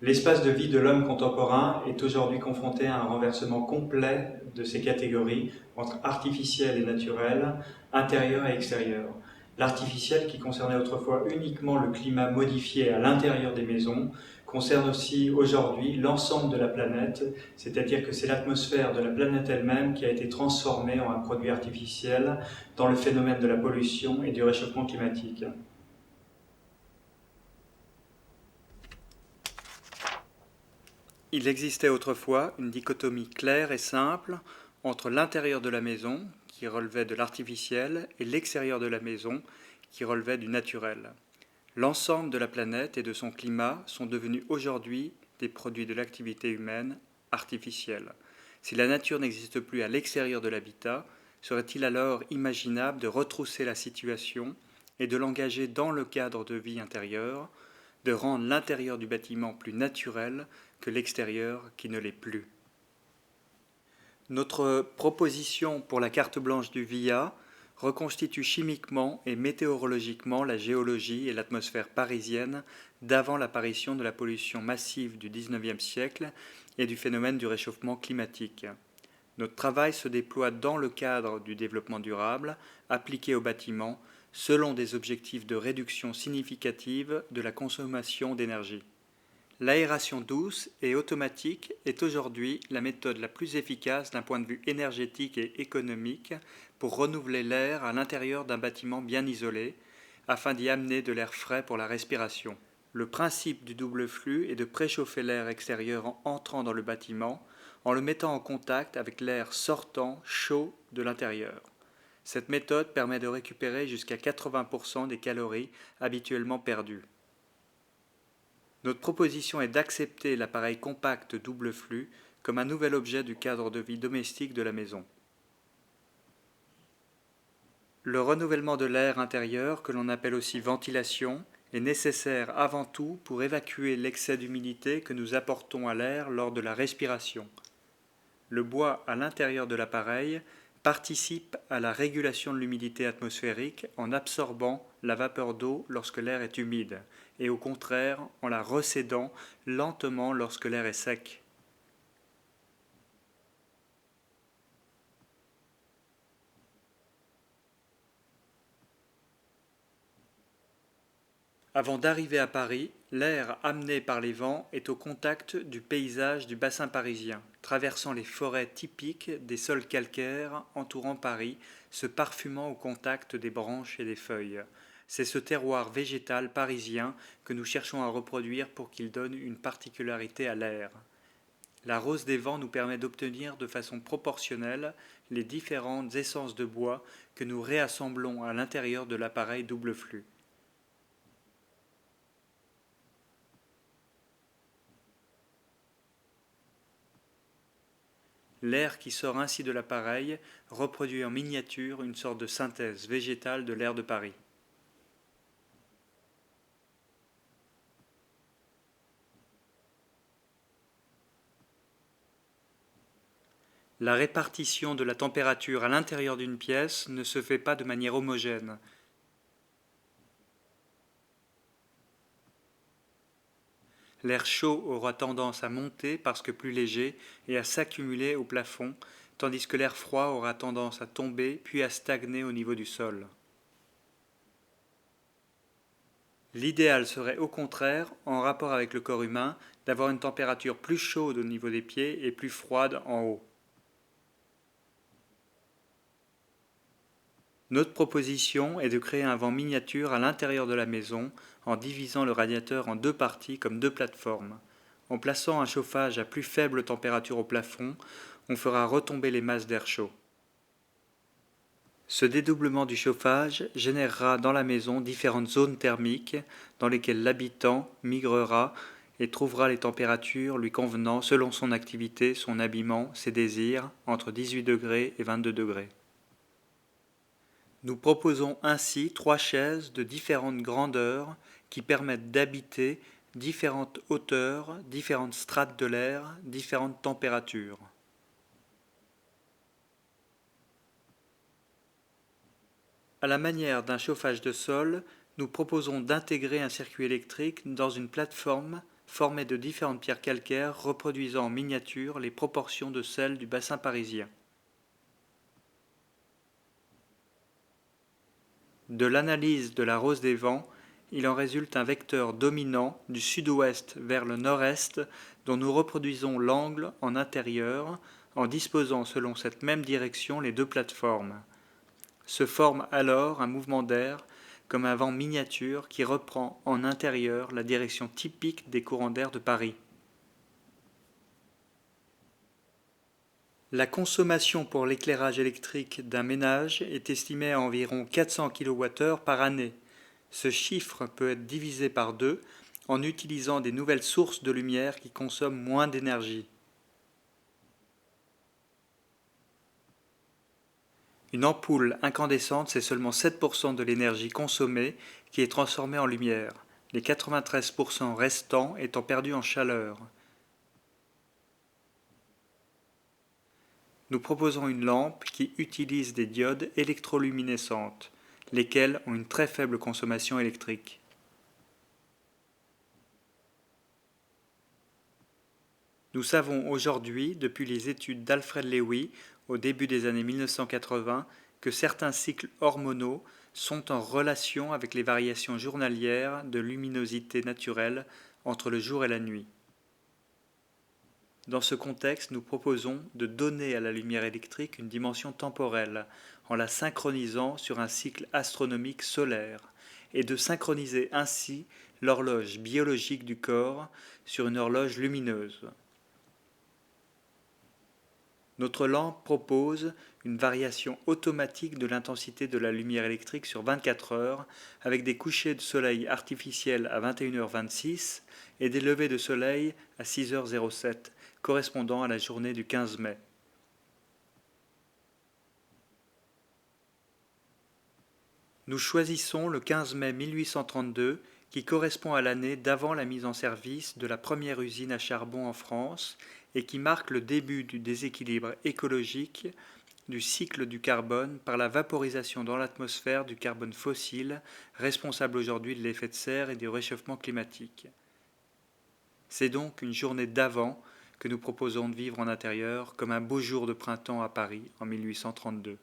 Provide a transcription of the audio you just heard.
L'espace de vie de l'homme contemporain est aujourd'hui confronté à un renversement complet de ces catégories entre artificiel et naturel, intérieur et extérieur. L'artificiel, qui concernait autrefois uniquement le climat modifié à l'intérieur des maisons, concerne aussi aujourd'hui l'ensemble de la planète, c'est-à-dire que c'est l'atmosphère de la planète elle-même qui a été transformée en un produit artificiel dans le phénomène de la pollution et du réchauffement climatique. Il existait autrefois une dichotomie claire et simple entre l'intérieur de la maison, qui relevait de l'artificiel, et l'extérieur de la maison, qui relevait du naturel. L'ensemble de la planète et de son climat sont devenus aujourd'hui des produits de l'activité humaine artificielle. Si la nature n'existe plus à l'extérieur de l'habitat, serait-il alors imaginable de retrousser la situation et de l'engager dans le cadre de vie intérieure, de rendre l'intérieur du bâtiment plus naturel que l'extérieur qui ne l'est plus? Notre proposition pour la carte blanche du VIA reconstitue chimiquement et météorologiquement la géologie et l'atmosphère parisienne d'avant l'apparition de la pollution massive du XIXe siècle et du phénomène du réchauffement climatique. Notre travail se déploie dans le cadre du développement durable, appliqué au bâtiment, selon des objectifs de réduction significative de la consommation d'énergie. L'aération douce et automatique est aujourd'hui la méthode la plus efficace d'un point de vue énergétique et économique pour renouveler l'air à l'intérieur d'un bâtiment bien isolé, afin d'y amener de l'air frais pour la respiration. Le principe du double flux est de préchauffer l'air extérieur en entrant dans le bâtiment, en le mettant en contact avec l'air sortant chaud de l'intérieur. Cette méthode permet de récupérer jusqu'à 80% des calories habituellement perdues. Notre proposition est d'accepter l'appareil compact double flux comme un nouvel objet du cadre de vie domestique de la maison. Le renouvellement de l'air intérieur, que l'on appelle aussi ventilation, est nécessaire avant tout pour évacuer l'excès d'humidité que nous apportons à l'air lors de la respiration. Le bois à l'intérieur de l'appareil participe à la régulation de l'humidité atmosphérique en absorbant la vapeur d'eau lorsque l'air est humide, et au contraire en la recédant lentement lorsque l'air est sec. Avant d'arriver à Paris, l'air amené par les vents est au contact du paysage du bassin parisien, traversant les forêts typiques des sols calcaires entourant Paris, se parfumant au contact des branches et des feuilles. C'est ce terroir végétal parisien que nous cherchons à reproduire pour qu'il donne une particularité à l'air. La rose des vents nous permet d'obtenir de façon proportionnelle les différentes essences de bois que nous réassemblons à l'intérieur de l'appareil double flux. L'air qui sort ainsi de l'appareil reproduit en miniature une sorte de synthèse végétale de l'air de Paris. La répartition de la température à l'intérieur d'une pièce ne se fait pas de manière homogène. L'air chaud aura tendance à monter parce que plus léger et à s'accumuler au plafond, tandis que l'air froid aura tendance à tomber puis à stagner au niveau du sol. L'idéal serait au contraire, en rapport avec le corps humain, d'avoir une température plus chaude au niveau des pieds et plus froide en haut. Notre proposition est de créer un vent miniature à l'intérieur de la maison en divisant le radiateur en deux parties comme deux plateformes. En plaçant un chauffage à plus faible température au plafond, on fera retomber les masses d'air chaud. Ce dédoublement du chauffage générera dans la maison différentes zones thermiques dans lesquelles l'habitant migrera et trouvera les températures lui convenant selon son activité, son habillement, ses désirs, entre 18 degrés et 22 degrés. Nous proposons ainsi 3 chaises de différentes grandeurs qui permettent d'habiter différentes hauteurs, différentes strates de l'air, différentes températures. À la manière d'un chauffage de sol, nous proposons d'intégrer un circuit électrique dans une plateforme formée de différentes pierres calcaires reproduisant en miniature les proportions de celles du bassin parisien. De l'analyse de la rose des vents, il en résulte un vecteur dominant du sud-ouest vers le nord-est dont nous reproduisons l'angle en intérieur en disposant selon cette même direction les deux plateformes. Se forme alors un mouvement d'air comme un vent miniature qui reprend en intérieur la direction typique des courants d'air de Paris. La consommation pour l'éclairage électrique d'un ménage est estimée à environ 400 kWh par année. Ce chiffre peut être divisé par 2 en utilisant des nouvelles sources de lumière qui consomment moins d'énergie. Une ampoule incandescente, c'est seulement 7% de l'énergie consommée qui est transformée en lumière, les 93% restants étant perdus en chaleur. Nous proposons une lampe qui utilise des diodes électroluminescentes, lesquelles ont une très faible consommation électrique. Nous savons aujourd'hui, depuis les études d'Alfred Lewy au début des années 1980, que certains cycles hormonaux sont en relation avec les variations journalières de luminosité naturelle entre le jour et la nuit. Dans ce contexte, nous proposons de donner à la lumière électrique une dimension temporelle en la synchronisant sur un cycle astronomique solaire et de synchroniser ainsi l'horloge biologique du corps sur une horloge lumineuse. Notre lampe propose une variation automatique de l'intensité de la lumière électrique sur 24 heures avec des couchers de soleil artificiels à 21h26 et des levées de soleil à 6h07 correspondant à la journée du 15 mai. Nous choisissons le 15 mai 1832 qui correspond à l'année d'avant la mise en service de la première usine à charbon en France et qui marque le début du déséquilibre écologique du cycle du carbone par la vaporisation dans l'atmosphère du carbone fossile, responsable aujourd'hui de l'effet de serre et du réchauffement climatique. C'est donc une journée d'avant que nous proposons de vivre en intérieur comme un beau jour de printemps à Paris en 1832.